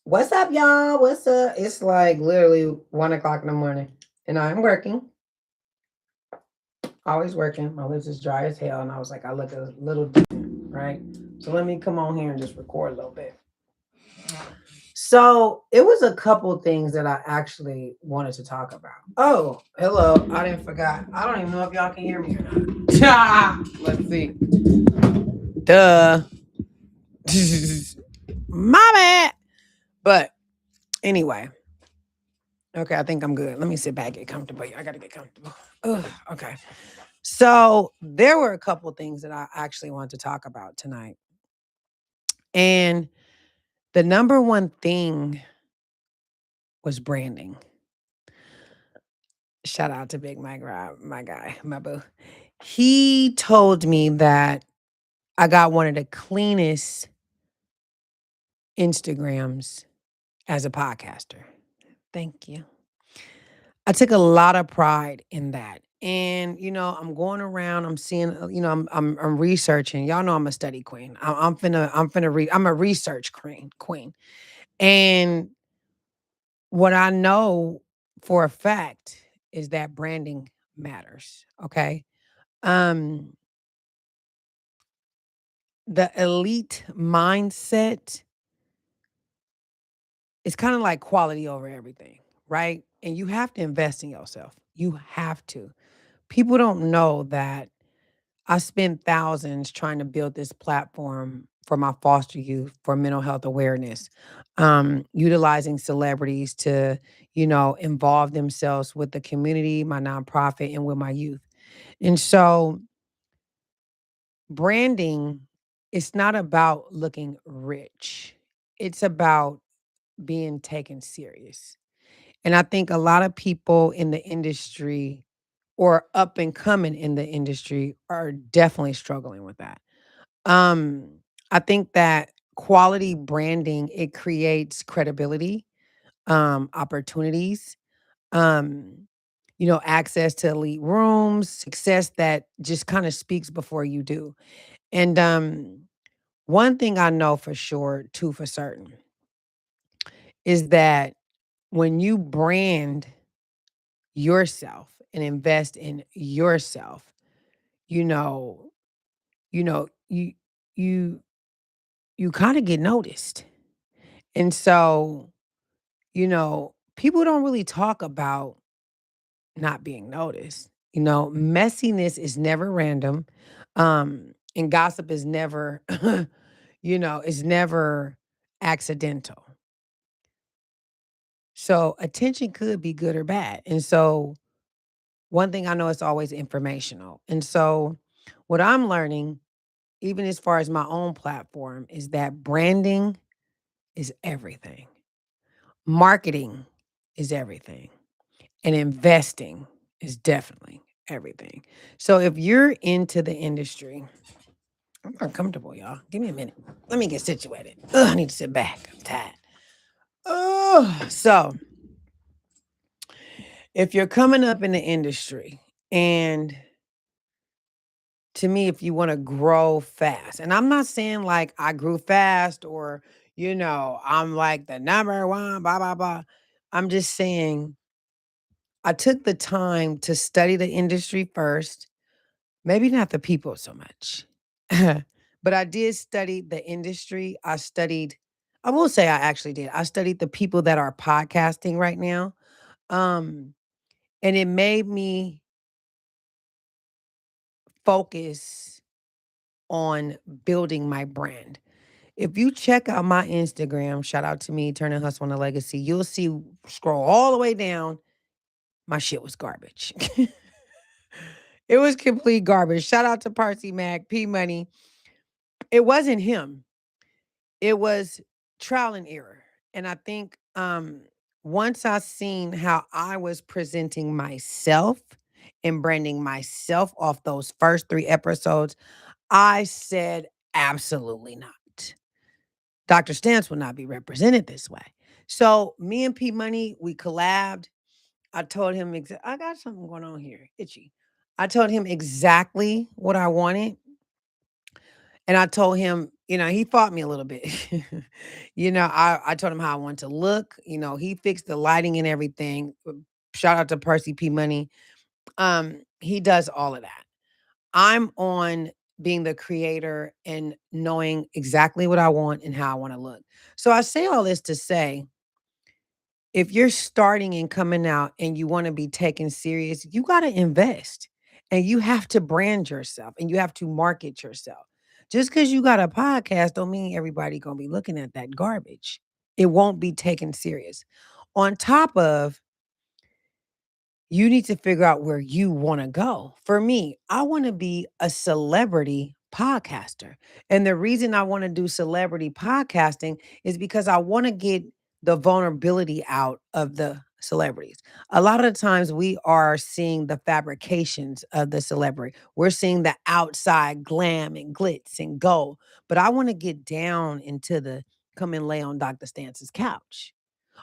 What's up, y'all? What's up? It's like literally 1 o'clock in the morning, and I'm working, always working. My lips is dry as hell, and I was like, I look a little different, right? So let me come on here and just record a little bit. So it was a couple things that I actually wanted to talk about. Oh, hello. I didn't forgot. I don't even know if y'all can hear me or not. Let's see. Duh. My bad. But anyway, okay, I think I'm good. Let me sit back, get comfortable. I gotta get comfortable. Ugh, okay. So there were a couple things that I actually wanted to talk about tonight. And the number one thing was branding. Shout out to Big Mike Rob, my guy, my boo. He told me that I got one of the cleanest Instagrams as a podcaster. Thank you. I took a lot of pride in that. And I'm going around. I'm seeing. I'm researching. Y'all know I'm a study queen. I'm finna read. I'm a research queen. And what I know for a fact is that branding matters. Okay. Um, the elite mindset is kind of like quality over everything, right? And you have to invest in yourself. You have to. People don't know that I spent thousands trying to build this platform for my foster youth for mental health awareness, utilizing celebrities to, involve themselves with the community, my nonprofit, and with my youth. And so, branding, it's not about looking rich, it's about being taken serious. And I think a lot of people in the industry or up and coming in the industry are definitely struggling with that. Um, I think that quality branding, it creates credibility, opportunities, um, access to elite rooms, success that just kind of speaks before you do. And one thing I know for sure, too, for certain, is that when you brand yourself and invest in yourself, you know, you know, you you kind of get noticed. And so, people don't really talk about not being noticed. Messiness is never random. And gossip is never, is never accidental. So attention could be good or bad. And so one thing I know is always informational. And so what I'm learning, even as far as my own platform, is that branding is everything. Marketing is everything. And investing is definitely everything. So if you're into the industry, I'm uncomfortable, y'all. Give me a minute. Let me get situated. Ugh, I need to sit back. I'm tired. So if you're coming up in the industry, and to me, if you want to grow fast, and I'm not saying like I grew fast or, I'm like the number one, blah, blah, blah. I'm just saying I took the time to study the industry first. Maybe not the people so much, but I did study the industry. I will say I actually did. I studied the people that are podcasting right now. Um, and it made me focus on building my brand. If you check out my Instagram, shout out to me, Turning Hustle on a Legacy, you'll see, scroll all the way down, my shit was garbage. It was complete garbage. Shout out to Party Mac, P Money. It wasn't him. It was trial and error. And I think once I seen how I was presenting myself and branding myself off those first 3 episodes, I said absolutely not. Dr.Stance will not be represented this way. So me and P Money, we collabed. I told him, I got something going on here, itchy. I told him exactly what I wanted. And I told him He fought me a little bit. I told him how I want to look. He fixed the lighting and everything. Shout out to Percy P. Money. He does all of that. I'm on being the creator and knowing exactly what I want and how I want to look. So I say all this to say, if you're starting and coming out and you want to be taken serious, you got to invest and you have to brand yourself and you have to market yourself. Just because you got a podcast don't mean everybody going to be looking at that garbage. It won't be taken serious. On top of, you need to figure out where you want to go. For me, I want to be a celebrity podcaster. And the reason I want to do celebrity podcasting is because I want to get the vulnerability out of the celebrities. A lot of the times we are seeing the fabrications of the celebrity. We're seeing the outside glam and glitz and gold. But I want to get down into the come and lay on Dr. Stance's couch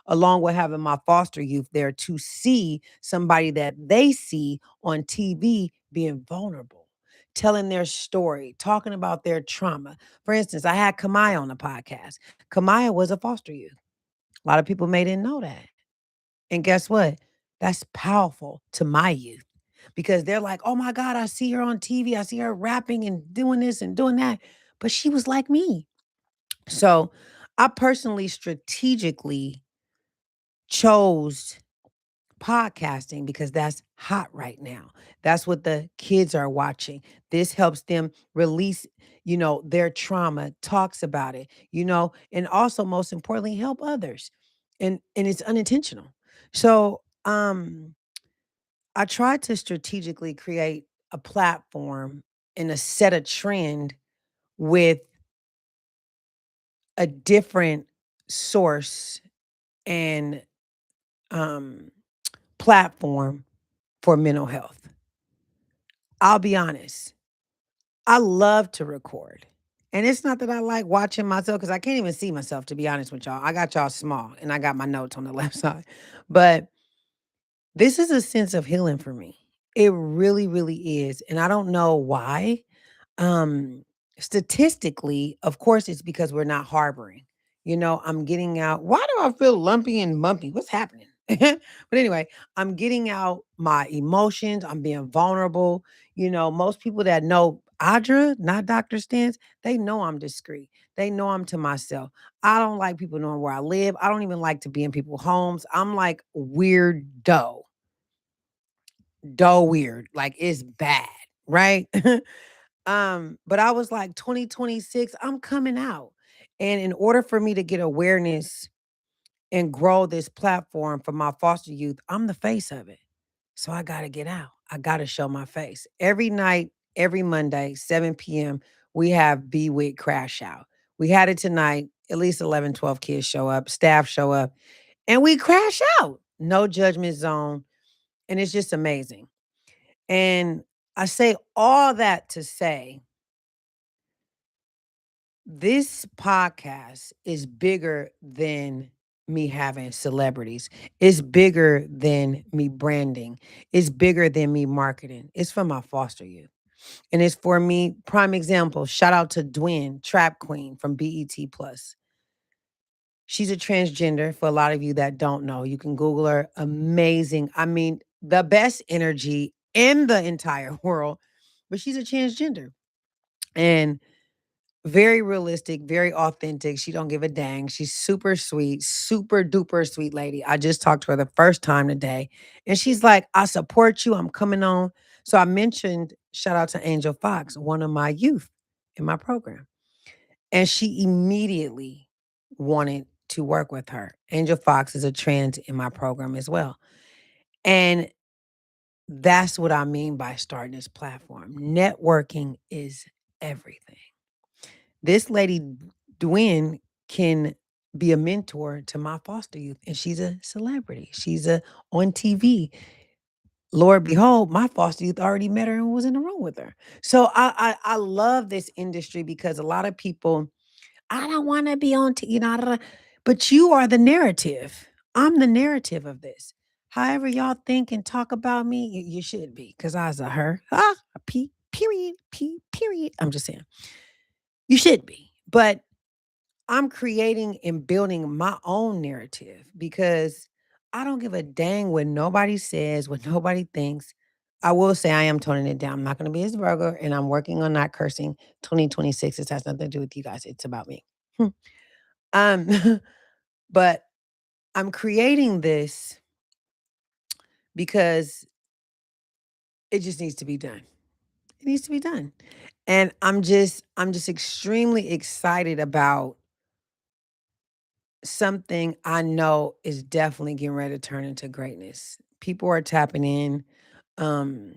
along with having my foster youth there to see somebody that they see on TV being vulnerable, telling their story, talking about their trauma. For instance, I had Kamaya on the podcast. Kamaya was a foster youth. A lot of people may didn't know that. And guess what? That's powerful to my youth because they're like, oh my God, I see her on TV. I see her rapping and doing this and doing that. But she was like me. So I personally strategically chose podcasting because that's hot right now. That's what the kids are watching. This helps them release, their trauma, talks about it, and also most importantly help others. And it's unintentional. So, I try to strategically create a platform and a set a trend with a different source and um platform for mental health. I'll be honest. I love to record. And it's not that I like watching myself because I can't even see myself, to be honest with y'all. I got y'all small and I got my notes on the left side. But this is a sense of healing for me. It really, really is. And I don't know why. Um, Statistically, of course, it's because we're not harboring. I'm getting out. Why do I feel lumpy and bumpy? What's happening? But anyway, I'm getting out my emotions. I'm being vulnerable. Most people that know Audra, not Dr. Stance, they know I'm discreet. They know I'm to myself. I don't like people knowing where I live. I don't even like to be in people's homes. I'm like weirdo, weird. Like it's bad, right? But I was like 2026, I'm coming out. And in order for me to get awareness and grow this platform for my foster youth, I'm the face of it. So I got to get out. I got to show my face. Every night, every Monday, 7 p.m., we have Be With Crash Out. We had it tonight. At least 11, 12 kids show up, staff show up, and we crash out. No judgment zone. And it's just amazing. And I say all that to say this podcast is bigger than me having celebrities. It's bigger than me branding. It's bigger than me marketing. It's for my foster youth. And it's for me, prime example, shout out to Dwayne, Trap Queen from BET Plus. She's a transgender for a lot of you that don't know. You can Google her. Amazing. I mean, the best energy in the entire world, but she's a transgender. And very realistic, very authentic. She don't give a dang. She's super sweet, super duper sweet lady. I just talked to her the first time today, and she's like, "I support you. I'm coming on." So I mentioned shout out to Angel Fox, one of my youth in my program, and she immediately wanted to work with her. Angel Fox is a trans in my program as well, and that's what I mean by starting this platform. Networking is everything. This lady, Dwayne, can be a mentor to my foster youth, and she's a celebrity. She's on TV. Lord behold, my foster youth already met her and was in the room with her. So I love this industry because a lot of people, I don't want to be on, I don't, but you are the narrative. I'm the narrative of this. However y'all think and talk about me, you should be, because I was a her, a P, period, P, period. I'm just saying. You should be. But I'm creating and building my own narrative because I don't give a dang what nobody says, what nobody thinks. I will say I am toning it down. I'm not going to be his burger, and I'm working on not cursing. 2026, this has nothing to do with you guys. It's about me. um, but I'm creating this because it just needs to be done. It needs to be done. And I'm just extremely excited about something I know is definitely getting ready to turn into greatness. People are tapping in. Um,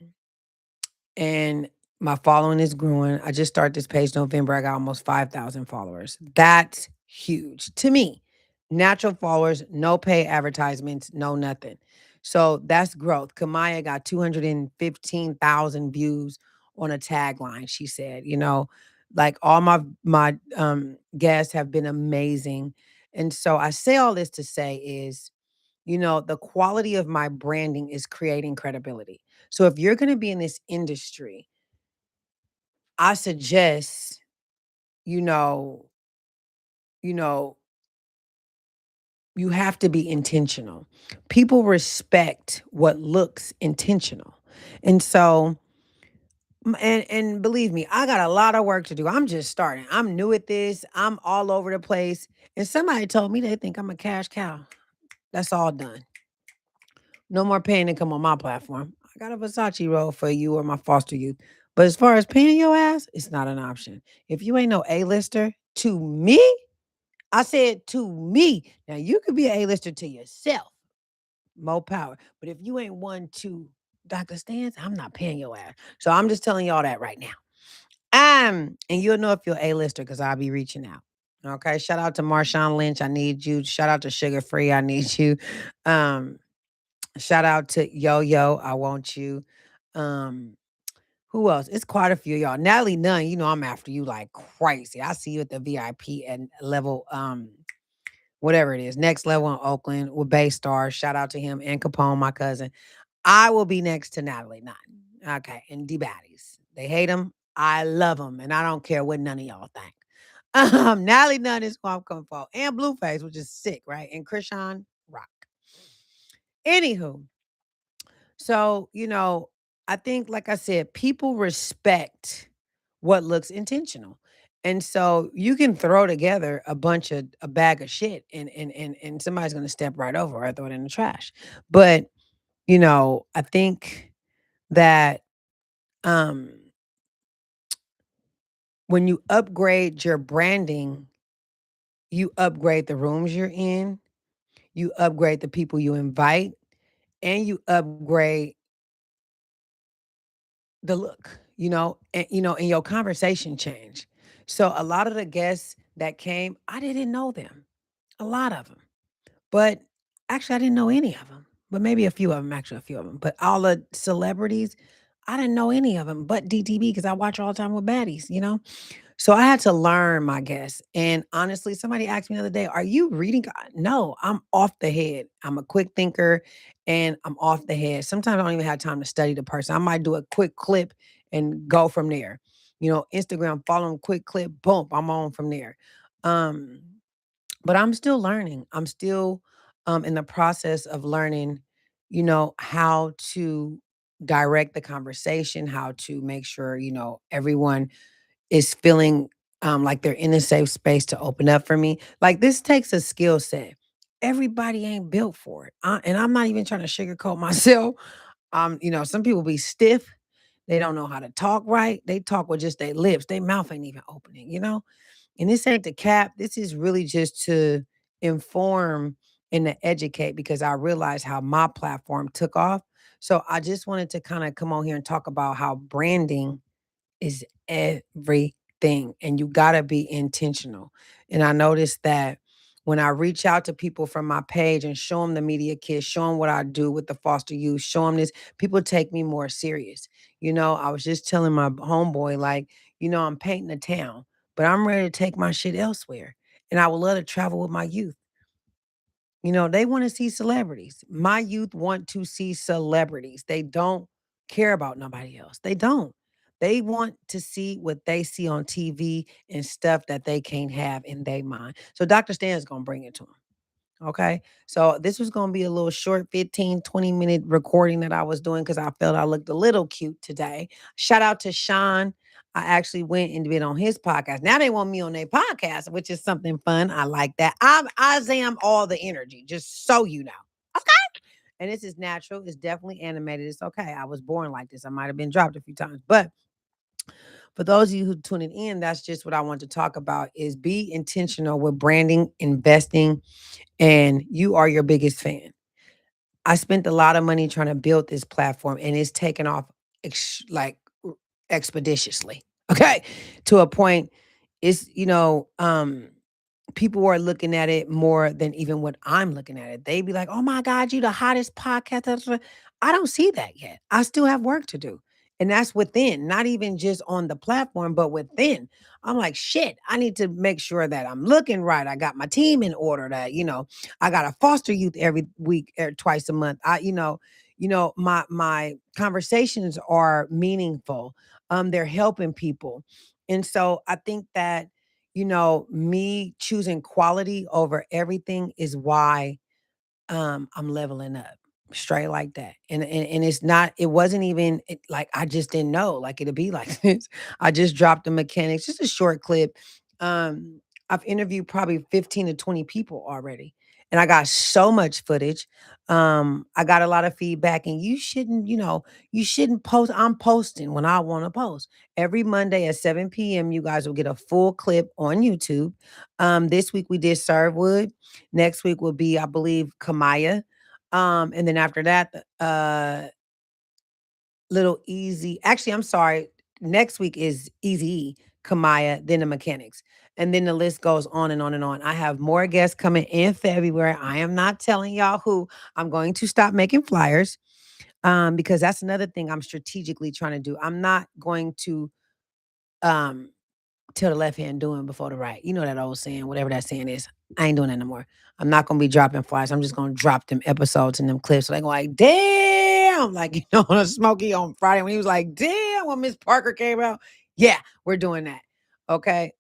and my following is growing. I just started this page November. I got almost 5,000 followers. That's huge to me. Natural followers, no pay advertisements, no nothing. So that's growth. Kamaya got 215,000 views on a tagline. She said, like all my guests have been amazing. And so I say all this to say is, the quality of my branding is creating credibility. So if you're going to be in this industry, I suggest, you know, you know, you have to be intentional. People respect what looks intentional. And so and believe me, I got a lot of work to do. I'm just starting. I'm new at this. I'm all over the place. And somebody told me they think I'm a cash cow. That's all done. No more paying to come on my platform. I got a Versace roll for you or my foster youth. But as far as paying your ass, it's not an option. If you ain't no A-lister, to me, I said to me. Now you could be an A-lister to yourself. More power. But if you ain't one to Dr.Stance, I'm not paying your ass. So I'm just telling y'all that right now. And you'll know if you're A-lister because I'll be reaching out. Okay. Shout out to Marshawn Lynch. I need you. Shout out to Sugar Free. I need you. Um, Shout out to Yo Yo, I want you. Um, who else? It's quite a few of y'all. Natalie Nunn, I'm after you like crazy. I see you at the VIP and level, whatever it is, next level in Oakland with Bay Star. Shout out to him and Capone, my cousin. I will be next to Natalie Nunn. Okay, and D Baddies. They hate him. I love him, and I don't care what none of y'all think. Natalie Nunn is who I'm coming for, and Blueface, which is sick, right? And Krishan Rock. Anywho, so, I think, like I said, people respect what looks intentional. And so you can throw together a bag of shit and somebody's gonna step right over or throw it in the trash. But, I think that um when you upgrade your branding, you upgrade the rooms you're in, you upgrade the people you invite, and you upgrade the look, and your conversation change. So a lot of the guests that came, I didn't know them, a lot of them, but actually I didn't know any of them, but maybe a few of them, actually a few of them. But all the celebrities, I didn't know any of them, but DTB because I watch all the time with baddies. So I had to learn my guests. And honestly, somebody asked me the other day, "Are you reading?" No, I'm off the head. I'm a quick thinker and I'm off the head. Sometimes I don't even have time to study the person. I might do a quick clip and go from there. Instagram, follow them, quick clip, boom, I'm on from there. Um, but I'm still learning. I'm still in the process of learning, how to direct the conversation, how to make sure, everyone is feeling like they're in a safe space to open up for me. Like this takes a skill set. Everybody ain't built for it. And I'm not even trying to sugarcoat myself. Some people be stiff. They don't know how to talk right. They talk with just their lips. Their mouth ain't even opening. And this ain't the cap. This is really just to inform and to educate because I realized how my platform took off. So I just wanted to kind of come on here and talk about how branding is everything and you got to be intentional. And I noticed that when I reach out to people from my page and show them the media kit, show them what I do with the foster youth, show them this, people take me more serious. I was just telling my homeboy, like, I'm painting a town, but I'm ready to take my shit elsewhere. And I would love to travel with my youth. They want to see celebrities. My youth want to see celebrities. They don't care about nobody else. They don't. They want to see what they see on TV and stuff that they can't have in their mind. So Dr. Stan is gonna bring it to them. Okay. So this was going to be a little short 15, 20-minute recording that I was doing because I felt I looked a little cute today. Shout out to Sean. I actually went and been on his podcast. Now they want me on their podcast, which is something fun. I like that. I zam all the energy, just so you know. Okay. And this is natural. It's definitely animated. It's okay. I was born like this. I might have been dropped a few times. But for those of you who tuning in, that's just what I want to talk about is be intentional with branding, investing, and you are your biggest fan. I spent a lot of money trying to build this platform and it's taken off like expeditiously. Okay. To a point, it's, people are looking at it more than even what I'm looking at it. They be like, "Oh my God, you the hottest podcast." Da, da, da." I don't see that yet. I still have work to do. And that's within, not even just on the platform, but within. I'm like, shit, I need to make sure that I'm looking right. I got my team in order, that, I got a foster youth every week, twice a month. My conversations are meaningful. They're helping people. And so I think that me choosing quality over everything is why I'm leveling up straight like that. And it's not, it wasn't even like I just didn't know like it'd be like this. I just dropped the mechanics, just a short clip. I've interviewed probably 15 to 20 people already. And I got so much footage. I got a lot of feedback, and you shouldn't post. I'm posting when I want to post. Every Monday at 7 p.m. You guys will get a full clip on YouTube. This week we did Servewood. Next week will be, I believe, Kamaya. And then after that, Little Easy. Actually, I'm sorry. Next week is Easy, Kamaya, then the Mechanics. And then the list goes on and on and on. I have more guests coming in February. I am not telling y'all who. I'm going to stop making flyers because that's another thing I'm strategically trying to do. I'm not going to um, tell the left hand doing before the right. You know that old saying, whatever that saying is. I ain't doing that no more. I'm not gonna be dropping flyers. I'm just gonna drop them episodes and them clips. So they go like, damn, like on Smokey on Friday when he was like, damn, when Miss Parker came out. Yeah, we're doing that. Okay.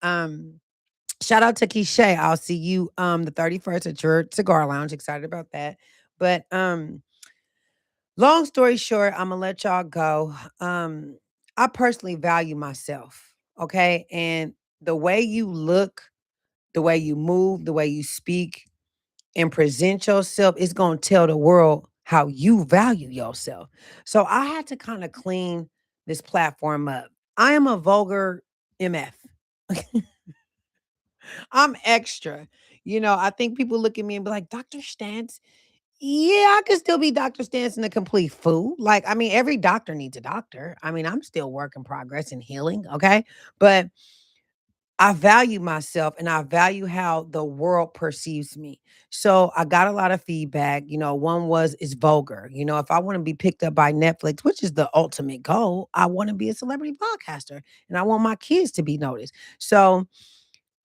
Shout out to Keisha. I'll see you the 31st at your cigar lounge. Excited about that. But long story short, I'm gonna let y'all go. I personally value myself, okay? And the way you look, the way you move, the way you speak and present yourself is gonna tell the world how you value yourself. So I had to kind of clean this platform up. I am a vulgar MF. I'm extra. I think people look at me and be like, Dr. Stance, yeah, I could still be Dr. Stance and a complete fool. Like, I mean, every doctor needs a doctor. I mean, I'm still work in progress and healing, okay? But I value myself and I value how the world perceives me. So I got a lot of feedback. One was it's vulgar. If I want to be picked up by Netflix, which is the ultimate goal, I want to be a celebrity podcaster and I want my kids to be noticed. So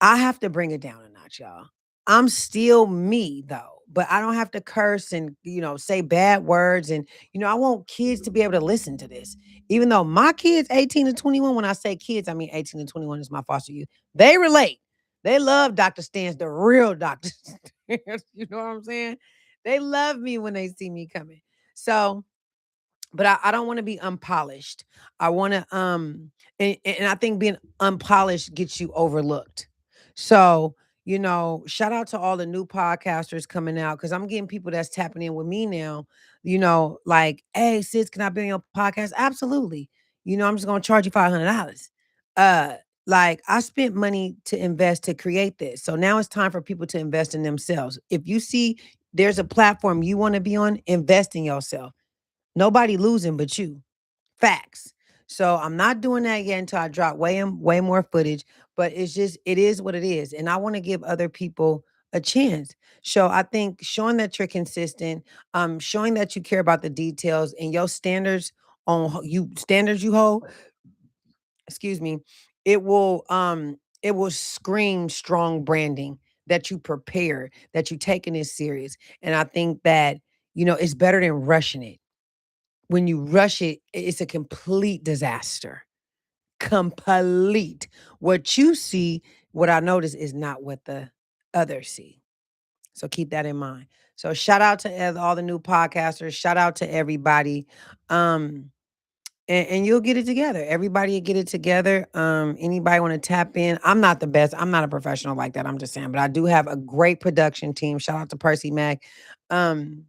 I have to bring it down a notch, y'all. I'm still me though, but I don't have to curse and, say bad words. And, I want kids to be able to listen to this. Even though my kids, 18 to 21, when I say kids, I mean 18 to 21 is my foster youth. They relate. They love Dr. Stance, the real Dr. Stance. You know what I'm saying? They love me when they see me coming. So, but I don't want to be unpolished. I want to and I think being unpolished gets you overlooked. So, shout out to all the new podcasters coming out because I'm getting people that's tapping in with me now, like, hey sis, can I be on your podcast? Absolutely. I'm just gonna charge you $500. Uh like I spent money to invest to create this. So now it's time for people to invest in themselves. If you see there's a platform you want to be on, invest in yourself. Nobody losing but you. Facts. So I'm not doing that yet until I drop way more footage. But it is what it is. And I want to give other people a chance. So I think showing that you're consistent, showing that you care about the details and your standards standards you hold, excuse me, it will scream strong branding that you prepared, that you taking this serious. And I think that, it's better than rushing it. When you rush it, it's a complete disaster. complete. What you see, what I notice is not what the others see. So keep that in mind. So shout out to all the new podcasters. Shout out to everybody. Um, and you'll get it together. Everybody will get it together. Anybody want to tap in? I'm not the best. I'm not a professional like that. I'm just saying, but I do have a great production team. Shout out to Percy Mack. Um,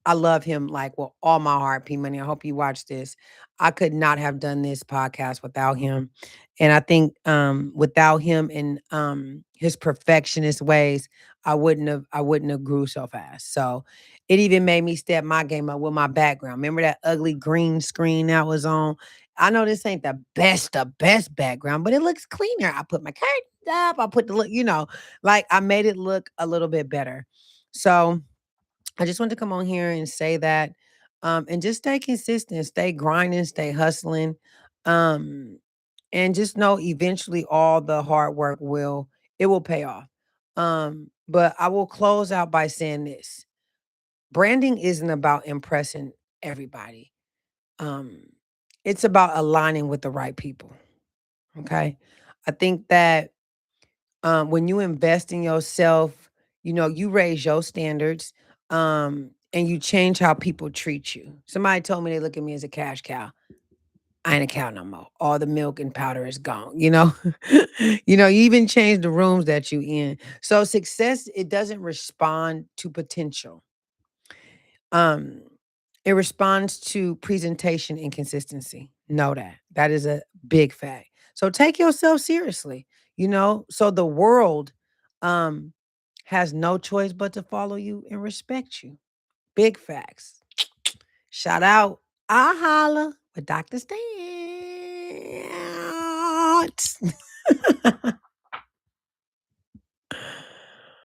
I love him like with all my heart, P Money. I hope you watch this. I could not have done this podcast without him. And I think without him and his perfectionist ways, I wouldn't have grew so fast. So it even made me step my game up with my background. Remember that ugly green screen that was on? I know this ain't the best background, but it looks cleaner. I put my curtains up. I put the look, like I made it look a little bit better. So I just wanted to come on here and say that, and just stay consistent, stay grinding, stay hustling, um, and just know eventually all the hard work will pay off. But I will close out by saying this: branding isn't about impressing everybody. Um, it's about aligning with the right people. Okay, I think that when you invest in yourself, you raise your standards, and you change how people treat you. Somebody told me they look at me as a cash cow. I ain't a cow no more. All the milk and powder is gone, you even change the rooms that you in. So success, it doesn't respond to potential. Um, it responds to presentation and consistency. Know that. That is a big fact. So take yourself seriously, so the world um has no choice but to follow you and respect you. Big facts. Shout out. I holla with Dr. Stance.